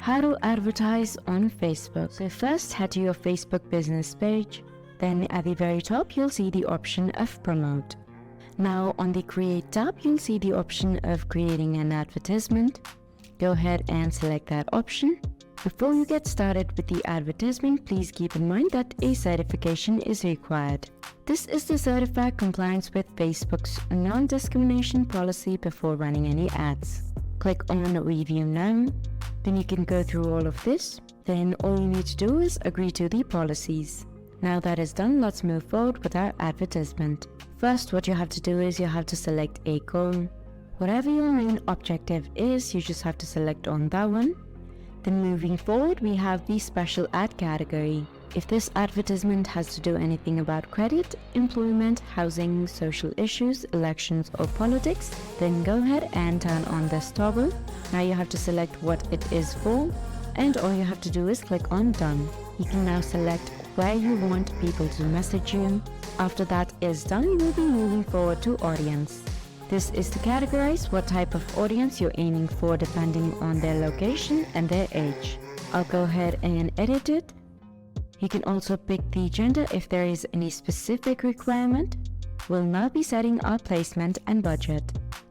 How to advertise on Facebook. So first head to your Facebook business page. Then at the very top, you'll see the option of promote. Now on the create tab, you'll see the option of creating an advertisement. Go ahead and select that option. Before you get started with the advertisement, please keep in mind that a certification is required. This is to certify compliance with Facebook's non-discrimination policy before running any ads. Click on Review Now. Then you can go through all of this. Then all you need to do is agree to the policies. Now that is done, let's move forward with our advertisement. First, what you have to do is you have to select a goal. Whatever your main objective is, you just have to select on that one. Then moving forward, we have the special ad category. If this advertisement has to do anything about credit, employment, housing, social issues, elections or politics, then go ahead and turn on this toggle. Now you have to select what it is for, and all you have to do is click on done. You can now select where you want people to message you. After that is done, you will be moving forward to audience. This is to categorize what type of audience you're aiming for depending on their location and their age. I'll go ahead and edit it. You can also pick the gender if there is any specific requirement. We'll now be setting our placement and budget.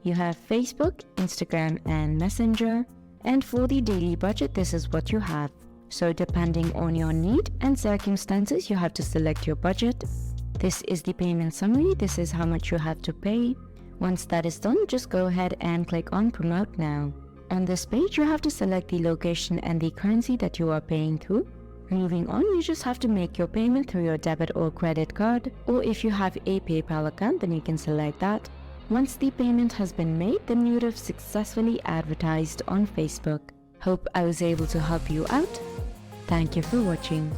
You have Facebook, Instagram and Messenger. And for the daily budget, this is what you have. So depending on your need and circumstances, you have to select your budget. This is the payment summary. This is how much you have to pay. Once that is done, just go ahead and click on Promote Now. On this page, you have to select the location and the currency that you are paying through. Moving on, you just have to make your payment through your debit or credit card, or if you have a PayPal account, then you can select that. Once the payment has been made, then you would have successfully advertised on Facebook. Hope I was able to help you out. Thank you for watching.